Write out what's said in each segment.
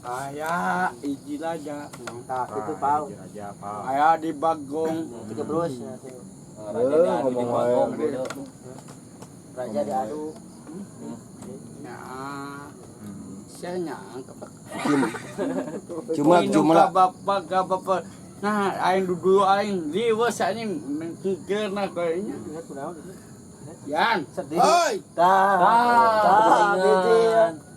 Aya hiji raja. Tah itu pau. Aya di Bagong. Tiga bros. Raja diadu di Bagong. Raja diadu. Ya. Saya nyangka. Cuma bapak. Nah, aing dulu aing liwes anjing mengkirna kayaknya. Yan, sedih. Oi. Tah.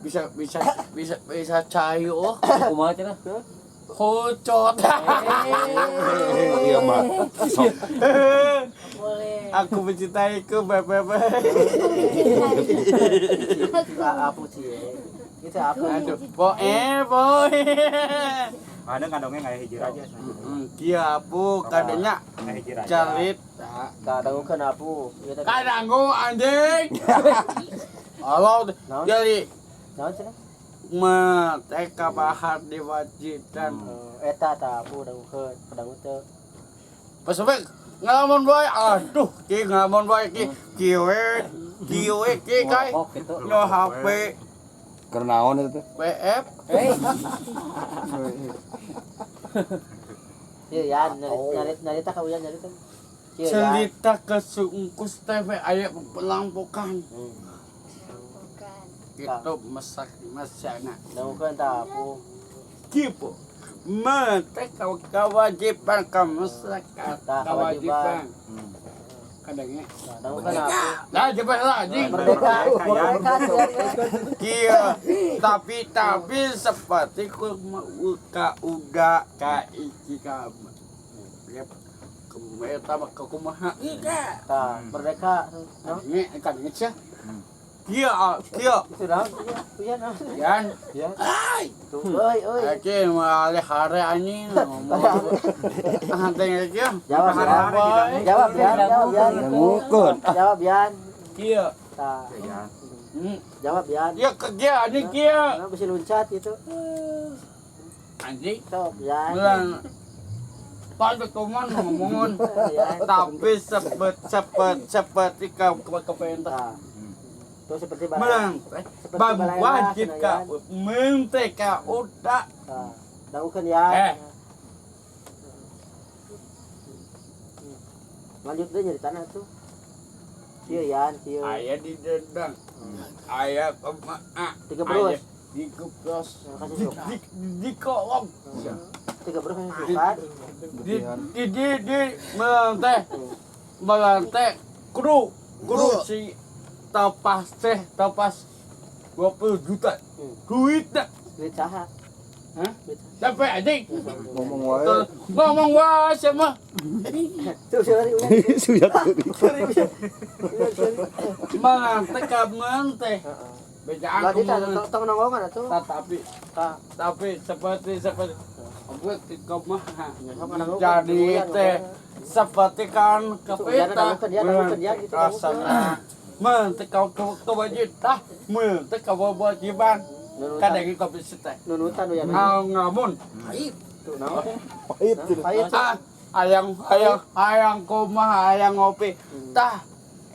Bisa cair oh. kumaha cenah? Hocot. Iya mah. Aku mencintai ke bebe. Apa sih? Itu apa? Aduh, boy. Ada kandungnya nggak hiji raja. Kia apu kadenya Hiji raja. carit. Kadang apa? Kadangku anjing. Allah jadi Naon cenah? teka bahar diwajidan. Eta tah apa dangkeun, kadang teu. Pasabek ngalamun bae. Aduh, ki ngalamun bae ki. Kiwe ki kai. No HP Kernaon itu teh? PF. Ieu yan nyarita ka uyan nyarita. Cerita kesungkus TV aya pelampukan. Itu masak masana. Dangkeun tah apa? Kipo. Mate kewajiban ke masyarakat. Kewajiban. Kadangnya. Dangkeun apa? Lah jelas lah anjing. Merdeka. Kia. Tapi seperti ku ka uda ka iki ka. Ya kemeta mah ka kumaha. Tah merdeka. Kadangnya sih. Kia. Itu dah. Uyan. Yan. Ya. Oi. Oke, malih hare anjing ngomong. Hanteng aja. Jawab Bian. Ngukun. Jawab Bian. Kia. Tah. Jawab Bian. Ya kerja anjing kia. Nah, bisa loncat itu. Anjing. Sok Bian. Bilang pada teman ngomongin tapi seperti ke pentas. Tuh seperti Bilang wajib ka mente ka udah. Dangkeun ya. Lanjut deh nyaritana tuh. Kieu yan, kieu. Aya di dedang. Aya Tiga bros. Di kupros. Kasih sok. Di kolong. Tiga bros kasih sifat. Di melantai kru si tapas 20 juta duit dah. Duit saha? Hah? Sampai anjing Ngomong wae sama Tuh sorry uyan. Sudah melantai ka melantai bejaan Berarti tong nongkongan atuh. tapi seperti buat di kumaha jadi teh seperti kan kepeta rasanya mentek kewajiban mentek kewajiban kadang kopi teh Nunutan uyan. ngamun Tuh naon? pahit. ayang kumaha ayang ngopi tah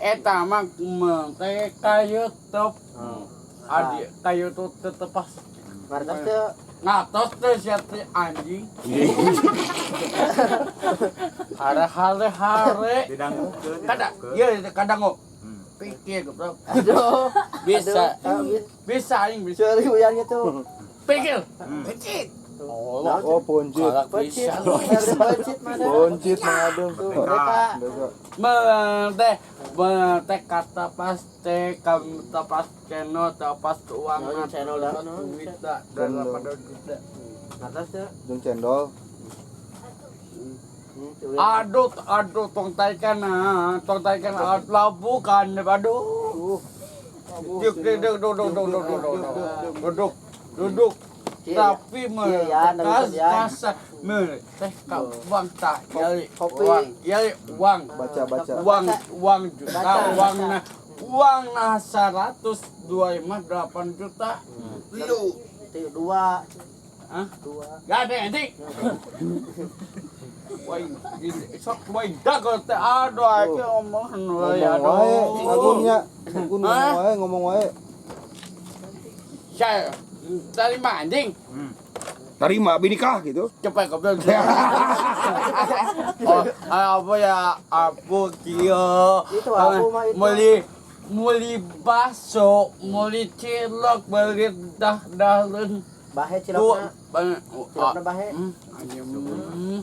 eta mah mentek kayu top adi kayu tuh tetepas Ngartos teu ngatos teh sia teh anjing. Hare. Didanggukeun. Kadang pikir goblok. aduh. Bisa aing bisa. Sorry uyan gitu. Pikir. Oh, poncit. Pecit. Pecit mana? Poncit mengadem. Tuh mereka. Teh kata pas teh pas channel pas keuangan Channel dah. duit dah daripada juta. Ngartos teu? Jeung cendol. Aduh tong taikan labu kan aduh. Duduk. Tapi kasar teh ka uang tak uang Baca. uang juta uang nah 102 mah 8 juta Dua. Hah? Dua. Gak ada anjing. Woi, sok woi dagot teh aduh ake omongan we aduh. Ngomong wae. Saya terima anjing. Terima binikah gitu. Cepat kau bilang. Oh, apa ya? Apa kia? Itu aku mah itu. Muli baso, muli cilok, beli dahlun. Bahe cilokna. Cilokna bahe. Anjing.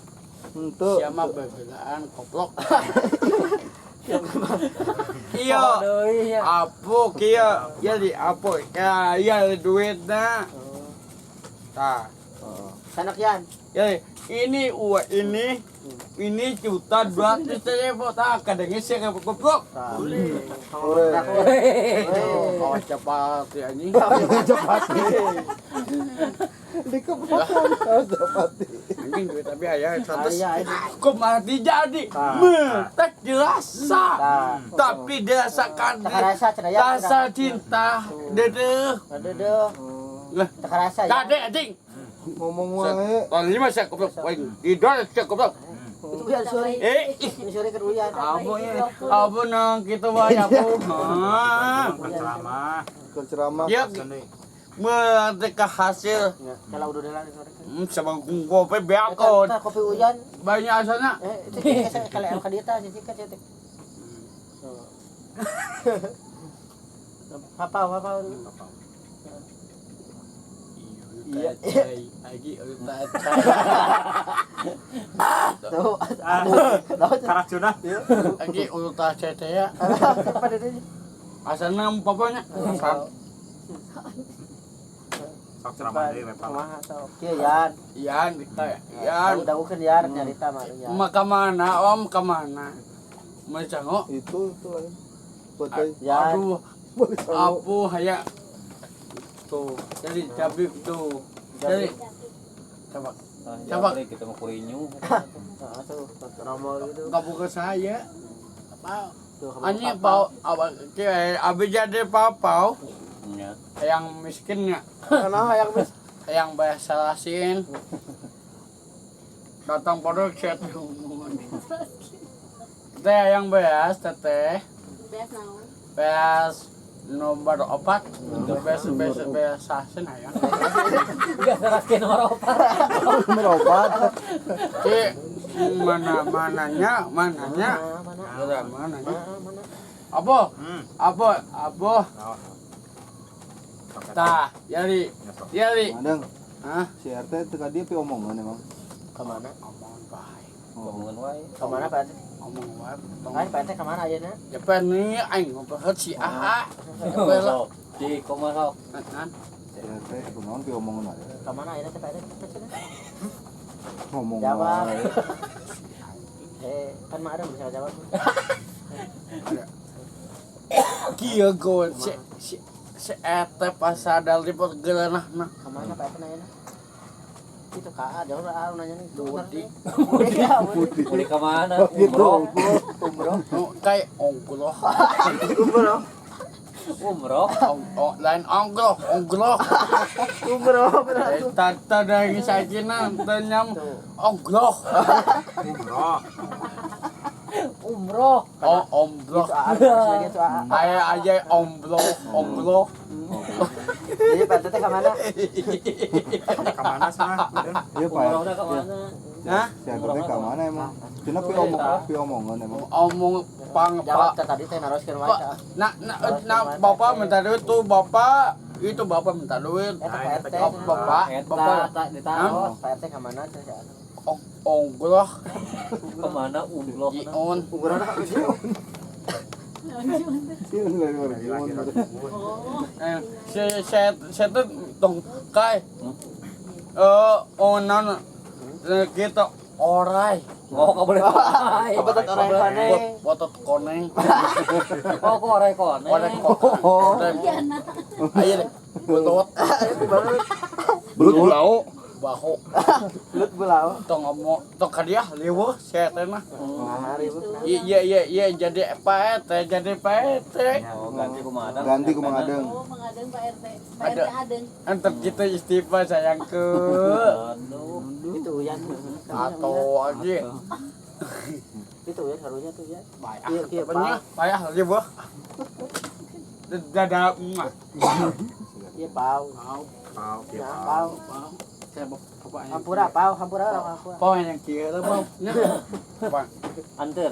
Untuk. Siapa bebelaan koplok. Iya. Apa kia? Jadi apa? Kaya duitnya. Tah. Sanak yan. Ya, ini uang ini juta 200 ribu tak kadangnya sih kayak goblok. Oh cepat ya ini. Di kepala cepat. Anjing duit tapi ayah 100. Ayah. Mati jadi. Tak dirasa. Tapi dirasakan rasa cinta. Dedeh. Lah, Tak rasa ya. kade anjing. Ngomong wae. Tahun 5 saya goblok. Idol saya goblok. Itu biar sore. Ini sore keruyan. Apa nang kita wae apa? Ceramah. Ceramah. Ya, merdeka hasil. Kalau udah delan sore. Sama kopi beakon. Kopi hujan. Banyak sana. Itu kalau yang kadita sisikat itu. Apa. Iya, lagi utat. Tuh. Karacuna. Lagi utat cete ya. Apa itu? Asalnya papanya. Sok ceramah deui we Pak. Kumaha sok. Kieu yan. Yan, yan. Udah bukan yan nyarita mah ya. Maka mana om kemana? Mencangok. Itu lain. Betul. Yan. Aduh, apu hanya tuh. Jadi cabik tuh. Jadi coba. Coba kita mau kurinyu. Heeh tuh, nomor gitu. kamu ke saya. Apa? Tuh, Ani pau abi jadi papau Ya. yang miskinnya. Kenapa yang mis? Yang bahasa lasin datang pada chat teh yang beas teteh beas nomor 4 beas sasin ayang Enggak terakhir nomor 4. Merobat. ki mananya Mana? udah mananya Mana? apa tah jadi Madang. hah Si RT teu ka dieu pi omongan emang. Kemana? omong baik Ngomongan wae. Kemana Pak? omong baik Kan Pak teh kemana aja na? ya pengen aing ngobrol si AA Sok. Di kumaha sok. kan Si RT kunaon pi omongan wae. Kemana aja teh Pak teh? Ngomong Jawab. wae. Kan mah ada bisa jawab. kieu go si eta pas sadar di pergelenahna Kemana Pak teh nanya? Itu ka jauh lah nanya nih. Budi. Budi ke mana? Gitu. Umroh. kayak ongloh Umroh. lain ongloh Umroh benar. tata dari sakina tenyam ongloh Umroh. ombloh Lagi tuh AA. aya aja ombloh Jadi Pak teh kemana? Kemana sana? Ieu Umroh Pak. dah ke mana? nah Si RT teh ka mana emang? Cenah pi omongan emang. omong Jawab teh tadi teh naroskeun wae. nah bapak minta duit tuh bapak minta duit Eta Pak RT. bapak Tak ditaruh. Pak RT kemana teh? ongloh Kemana umroh? ion Umroh dah Sieun lagi. saya tuh tong kai onan kita orai Oh, kau boleh. Kebetulan orang koneng. botot koneng Oh, kau orang koneng. koneng ayo deh botot Belut bulau. bahu Lut bulau. tong ngomong tong kadiah leuweuh saya teh mah Nah, ribut. iya jadi PRT Oh, ganti kumaha? Ganti ku Mangadeng. Oh, mengadeng Pak RT. Pak Ada. RT adeng. antar kita istighfar sayangku Aduh. Itu Uyan. atau lagi Itu Uyan harunya tuh ya. payah Iya, iya, payah leuweuh dada mah Iya pau. Pau, dia Nah, pau. pau. Saya bapak yang Hampura pau, hampura orang hampura. Pau yang kira mau. Bang. Anter.